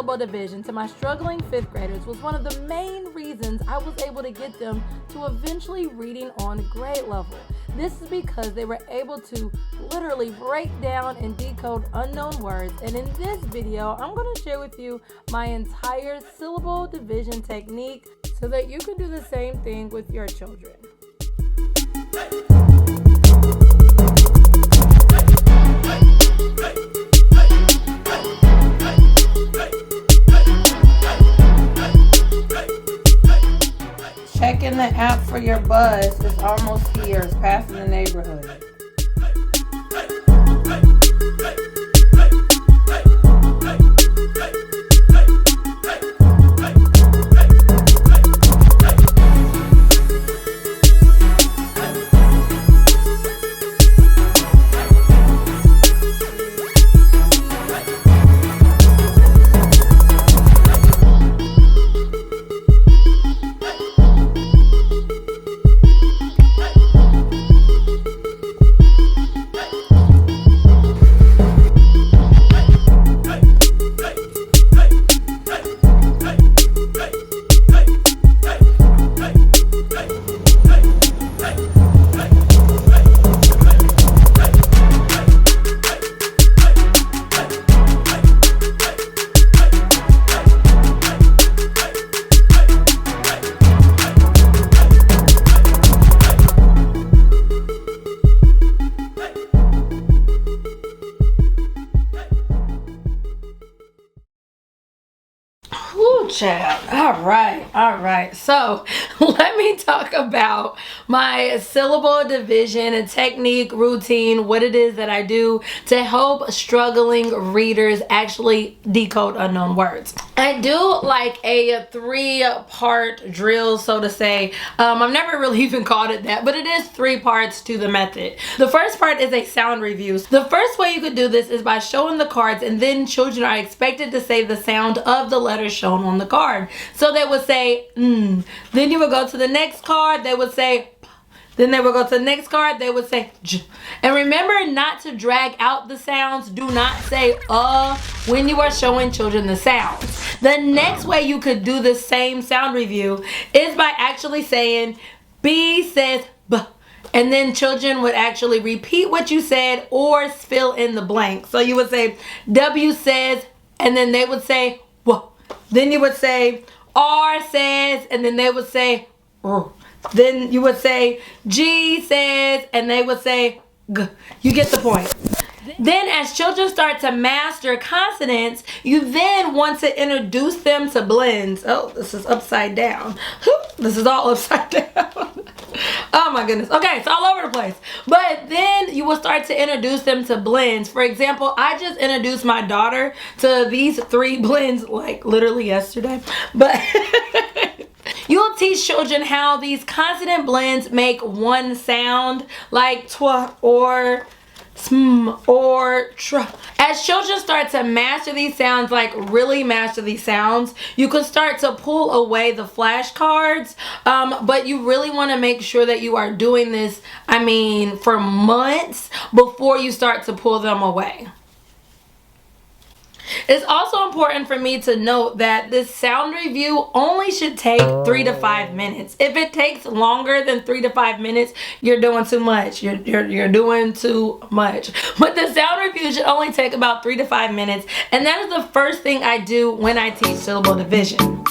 syllable division to my struggling 5th graders was one of the main reasons I was able to get them to eventually reading on grade level. This is because they were able to literally break down and decode unknown words, and in this video I'm going to share with you my entire syllable division technique so that you can do the same thing with your children. Checking the app for your bus. It's almost here. It's passing the neighborhood. Woo, child. All right. So let me talk about my syllable division technique, routine, what it is that I do to help struggling readers actually decode unknown words. I do like a 3-part drill, so to say. I've never really even called it that, but it is 3 parts to the method. The first part is a sound review. The first way you could do this is by showing the cards, and then children are expected to say the sound of the letters shown on the card. So they would say then you would go to the next card, they would say p. Then they would go to the next card, they would say j. And remember not to drag out the sounds. Do not say when you are showing children the sounds. The next way you could do the same sound review is by actually saying B says b. And then children would actually repeat what you said or fill in the blank. So you would say W says, and then they would say w. Then you would say R says, and then they would say R. Then you would say G says, and they would say G. You get the point. Then as children start to master consonants, you then want to introduce them to blends. Oh, this is upside down. This is all upside down. Oh my goodness. Okay, it's all over the place. But then you will start to introduce them to blends. For example, I just introduced my daughter to these 3 blends like literally yesterday. But you'll teach children how these consonant blends make one sound, like twa or sm or tr. As children start to master these sounds, like really master these sounds, you can start to pull away the flashcards, but you really want to make sure that you are doing this, for months before you start to pull them away. It's also important for me to note that this sound review only should take 3 to 5 minutes. If it takes longer than 3 to 5 minutes, you're doing too much. You're doing too much. But the sound review should only take about 3 to 5 minutes. And that is the first thing I do when I teach syllable division.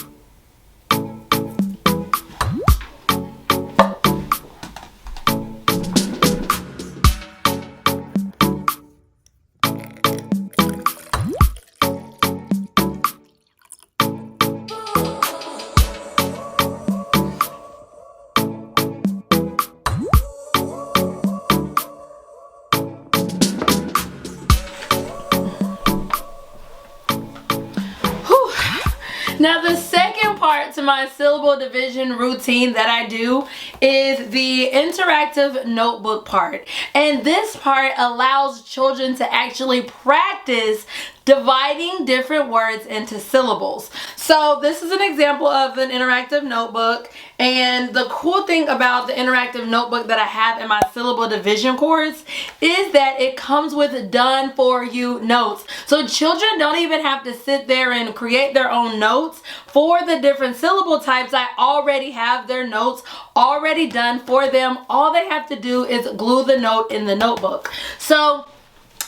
Now the second part to my syllable division routine that I do is the interactive notebook part. And this part allows children to actually practice dividing different words into syllables. So this is an example of an interactive notebook, and the cool thing about the interactive notebook that I have in my syllable division course is that it comes with done for you notes. So children don't even have to sit there and create their own notes for the different syllable types. I already have their notes already done for them. All they have to do is glue the note in the notebook. So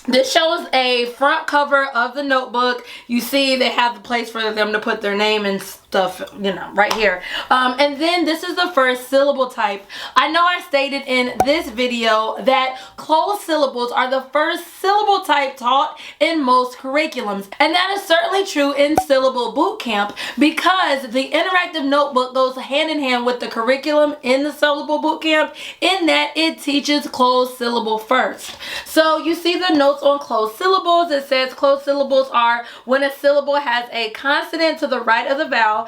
this shows a front cover of the notebook. You see they have the place for them to put their name and stuff, right here. And then this is the first syllable type. I know I stated in this video that closed syllables are the first syllable type taught in most curriculums. And that is certainly true in Syllable Bootcamp, because the interactive notebook goes hand in hand with the curriculum in the Syllable Bootcamp, in that it teaches closed syllable first. So you see the notes on closed syllables. It says closed syllables are when a syllable has a consonant to the right of the vowel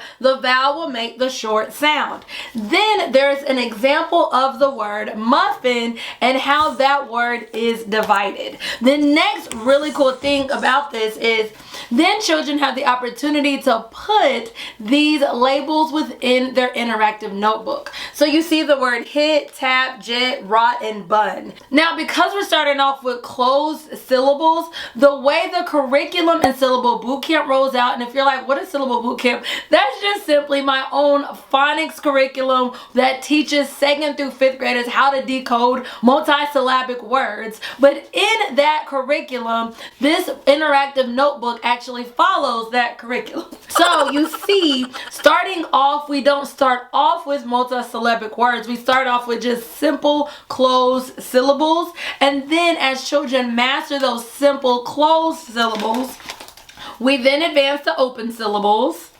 will make the short sound. Then there's an example of the word muffin and how that word is divided. The next really cool thing about this is then children have the opportunity to put these labels within their interactive notebook. So you see the word hit, tap, jet, rot, and bun. Now, because we're starting off with closed syllables, the way the curriculum in Syllable Bootcamp rolls out, and if you're like, what is Syllable Bootcamp? That's just simply my own phonics curriculum that teaches 2nd through 5th graders how to decode multisyllabic words. But in that curriculum, this interactive notebook actually follows that curriculum. So you see, starting off, we don't start off with multisyllabic words. We start off with just simple closed syllables. And then as children master those simple closed syllables, we then advance to open syllables.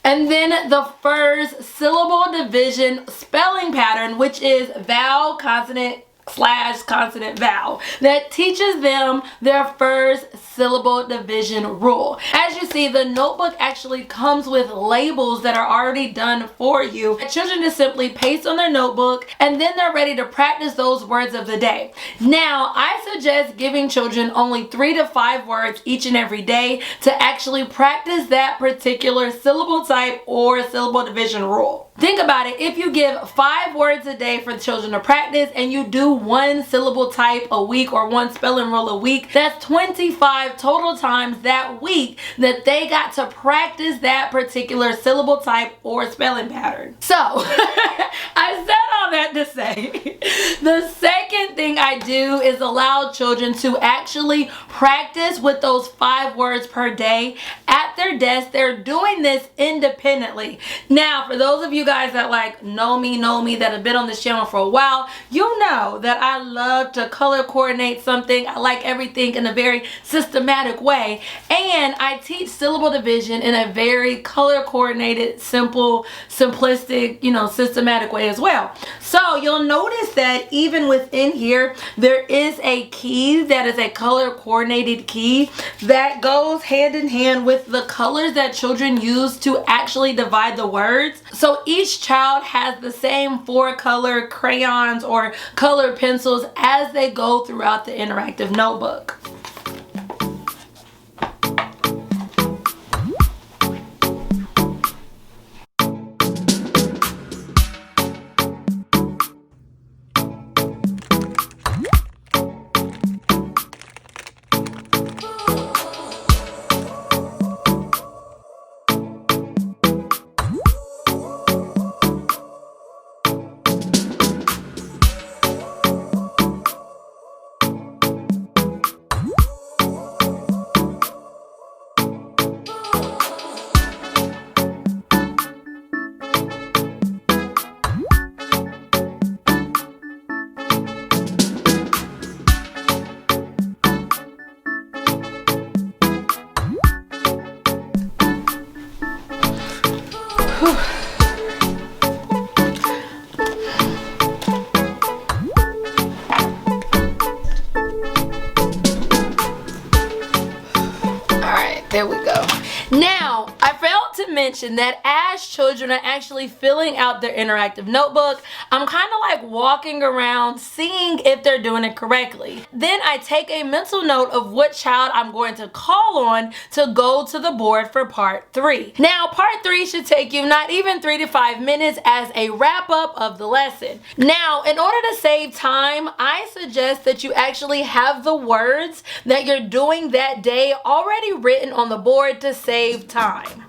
And then the first syllable division spelling pattern, which is vowel, consonant, / consonant vowel, that teaches them their first syllable division rule. As you see, the notebook actually comes with labels that are already done for you. Children just simply paste on their notebook, and then they're ready to practice those words of the day. Now, I suggest giving children only 3 to 5 words each and every day to actually practice that particular syllable type or syllable division rule. Think about it. If you give 5 words a day for the children to practice, and you do 1 syllable type a week or 1 spelling rule a week, that's 25 total times that week that they got to practice that particular syllable type or spelling pattern. So I said all that to say the second thing I do is allow children to actually practice with those 5 words per day at their desk. They're doing this independently. Now, for those of you guys that know me, that have been on this channel for a while, you know that I love to color coordinate something. I like everything in a very systematic way, and I teach syllable division in a very color coordinated, simple, simplistic, systematic way as well. So you'll notice that even within here, there is a key that is a color coordinated key that goes hand in hand with the colors that children use to actually divide the words. So each child has the same 4 color crayons or color pencils as they go throughout the interactive notebook. mention that as children are actually filling out their interactive notebook, I'm kind of like walking around seeing if they're doing it correctly. Then I take a mental note of what child I'm going to call on to go to the board for part 3. Now, part 3 should take you not even 3 to 5 minutes as a wrap up of the lesson. Now, in order to save time, I suggest that you actually have the words that you're doing that day already written on the board to save time.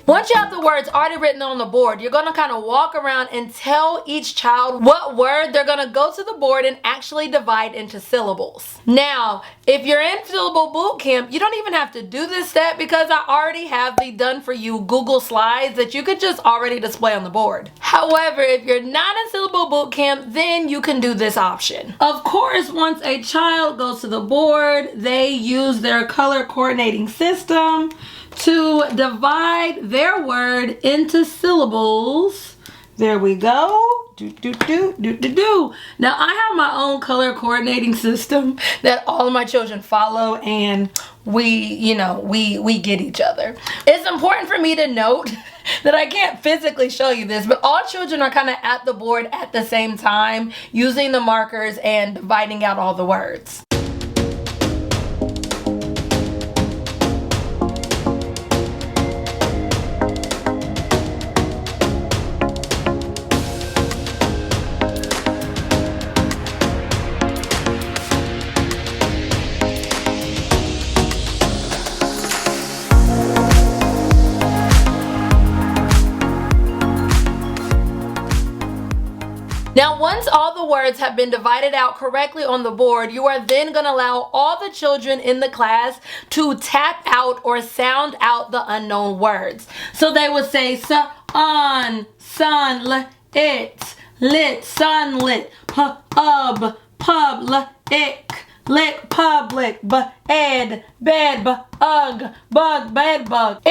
Once you have the words already written on the board, you're going to kind of walk around and tell each child what word they're going to go to the board and actually divide into syllables. Now, if you're in Syllable Boot Camp, you don't even have to do this step because I already have the done for you Google Slides that you could just already display on the board. However, if you're not in Syllable Boot Camp, then you can do this option. Of course, once a child goes to the board, they use their color coordinating system to divide their word into syllables. There we go. Now I have my own color coordinating system that all of my children follow, and we get each other. It's important for me to note that I can't physically show you this, but all children are kind of at the board at the same time using the markers and dividing out all the words. Now, once all the words have been divided out correctly on the board, you are then going to allow all the children in the class to tap out or sound out the unknown words. So they would say on, sun, it, lit, sunlit, pub, public, lick, public, ed, bed, bug, bed, bug,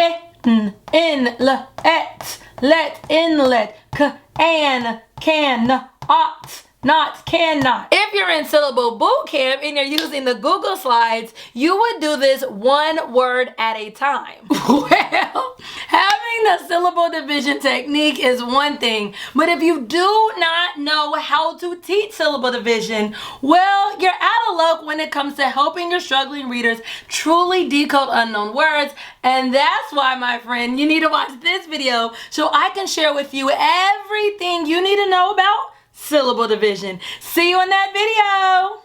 in, let, inlet, can, ought, not, cannot. If you're in Syllable Boot Camp and you're using the Google Slides, you would do this one word at a time. Well, having the syllable division technique is one thing, but if you do not know how to teach syllable division, well, you're out of luck when it comes to helping your struggling readers truly decode unknown words. And that's why, my friend, you need to watch this video so I can share with you everything you need to know about syllable division. See you in that video.